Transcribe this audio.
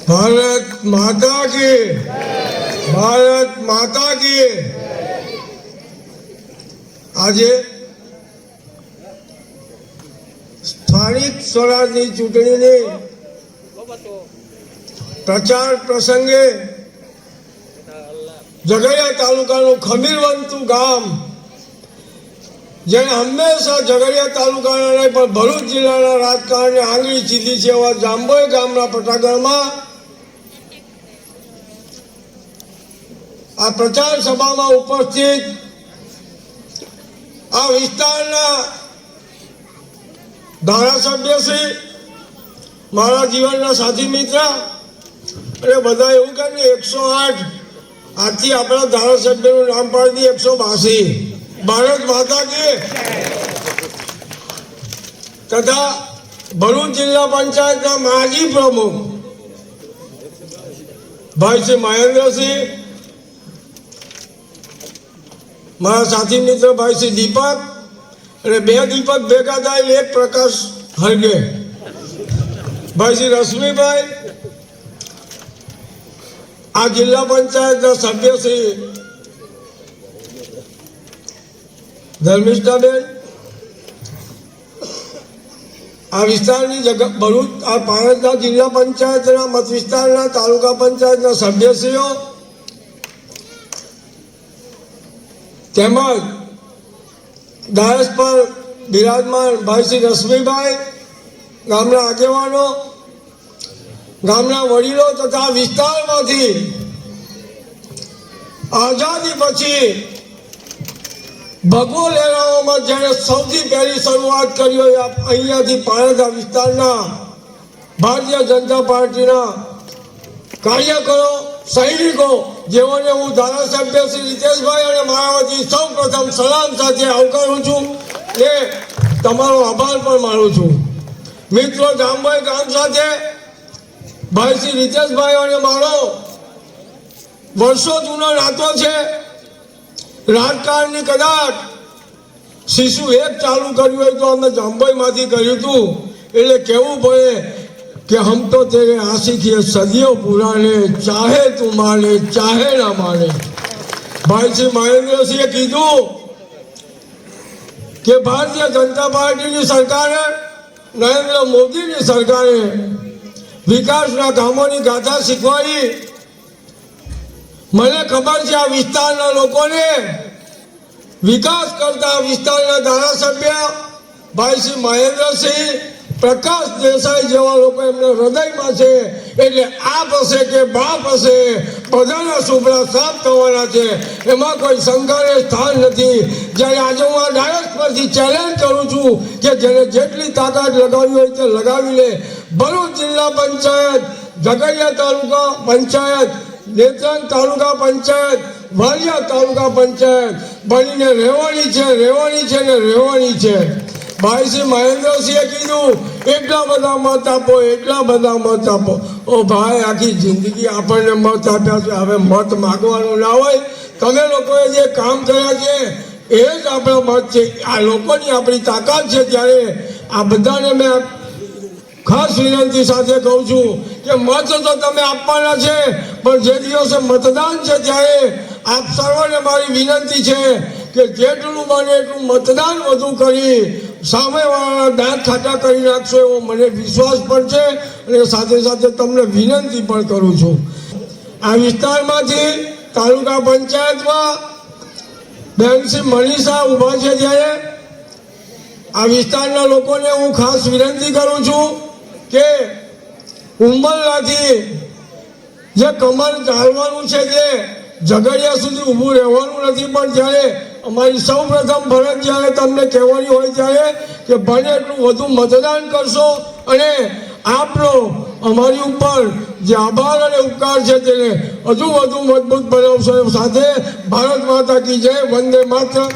भारत माता की, भारत माता की। आज स्थानिक स्वराजनी चूंटणी प्रचार प्रसंगे झघड़िया तालुकाનું ખમીરવંતુ ગામ જેને હંમેશા झघड़िया તાલુકાના નહીં પણ ભરૂચ જિલ્લાના રાજકારણને આંગળી ચીધી છે એવા જાંબોઈ ગામના પટાગઢમાં આ પ્રચાર સભામાં ઉપસ્થિત આ વિસ્તારના ધારાસભ્ય શ્રી, મારા જીવનના સાથી મિત્ર અને બધા એવું કહે ને 108 આજથી આપણા ધારાસભ્યનું નામ પાડી 182 ભારત માતા કી તથા ભરૂચ જિલ્લા પંચાયતના માજી પ્રમુખ ભાઈ શ્રી મહેન્દ્રસિંહ, મારા સાથી મિત્ર ભાઈ શ્રી દીપક અને બે દીપક ભેગા થાય એક પ્રકાશ હરગે, ભાઈ શ્રી રશ્મિભાઈ, આ જિલ્લા પંચાયતના સભ્ય શ્રી ધર્મિષ્ઠાબેન, આ વિસ્તારની ભરૂચ આ ભારતના જિલ્લા પંચાયતના મત વિસ્તારના તાલુકા પંચાયતના સભ્યશ્રીઓ તેમજ ડાયસ પર બિરાજમાન ભાઈ શ્રી રશ્મિભાઈ, ગામના આગેવાનો, ગામના વડીલો તથા વિસ્તારમાંથી આઝાદી પછી ભગવો લહેરાવવામાં જ્યારે સૌથી પહેલી શરૂઆત કરી હોય અહીંયાથી પાણેદા વિસ્તારના ભારતીય જનતા પાર્ટીના કાર્યકરો, સૈનિકો જેઓને હું ધારાસભ્ય શ્રી રીતેશભાઈ અને મારા વતી સૌ પ્રથમ સલામ સાથે આવકારું છું, એ તમારો આભાર પણ માનું છું. મિત્રો, જાંબોઈ ગામ સાથે ભાઈ શ્રી રીતેશભાઈ અને મારો વર્ષો જૂનો નાતો છે. રાજકારણની કદાચ શિશુ એક ચાલુ કર્યું હોય તો અમે જાંબોઈમાંથી કર્યું હતું. એટલે કહેવું પડે कि हम तो तेरे आशिक ये सदियों पुराने, चाहे तू माने चाहे ना माने. भाई श्री महेंद्र सिंह कीधु कि भारतीय जनता पार्टी की सरकारे, नरेंद्र मोदी की सरकारे विकासना कामोनी गाथा शीखवाड़ी. મને ખબર છે આ વિસ્તારના લોકોને વિકાસ કરતા વિસ્તારના ધારાસભ્ય ભાઈ શ્રી મહેન્દ્રસિંહ, પ્રકાશ દેસાઈ જેવા લોકો એમના હૃદયમાં છે. એટલે આપ હશે કે બાપ હશે, બધાના સુપડા સાફ થવાના છે, એમાં કોઈ શંકાને સ્થાન નથી. જ્યારે આજે હું આ ડાયસ પરથી ચેલેન્જ કરું છું કે જેને જેટલી તાકાત લગાવી હોય તે લગાવી લે. ભરૂચ જિલ્લા પંચાયત, ઝઘડિયા તાલુકા પંચાયત, નેત્રંગ તાલુકા પંચાયત, વાલિયા તાલુકા પંચાયત બનીને રહેવાની છે, રહેવાની છે ને રહેવાની છે. ભાઈ શ્રી મહેન્દ્રસિંહે કીધું એટલા બધા મત આપો, એટલા બધા મત આપો. ઓ ભાઈ, આખી જિંદગી આપણને મત આપ્યા છે, હવે મત માગવાનું ના હોય. તમે લોકોએ જે કામ કર્યા છે એ જ આપણા મત છે. આ લોકોની આપણી તાકાત છે. ત્યારે આ બધાને મેં ખાસ વિનંતી સાથે કહું છું કે મત તો તમે આપવાના છે, પણ જે દિવસે મતદાન છે ત્યારે આપ સર્વને મારી વિનંતી છે કે જેટલું બને એટલું મતદાન વધુ કરી સામેવાળાના દાંત ખાટા કરી નાખશો એવો મને વિશ્વાસ પણ છે. અને સાથે સાથે તમને વિનંતી પણ કરું છું, આ વિસ્તારમાંથી તાલુકા પંચાયતમાં બેન શ્રી મનીષા ઊભા છે, ત્યારે આ વિસ્તારના લોકોને હું ખાસ વિનંતી કરું છું કે ઉંમરલાથી જે કમર ચાલવાનું છે તે ઝઘડિયા સુધી ઊભું રહેવાનું નથી. પણ જ્યારે અમારી સૌ પ્રથમ ફરજ જ્યારે તમને કહેવાની હોય ત્યારે કે બને એટલું વધુ મતદાન કરશો અને આપનો અમારી ઉપર જે આભાર અને ઉપકાર છે તેને હજુ વધુ મજબૂત બનાવશો. સાથે ભારત માતા કી જય, વંદે માતરમ.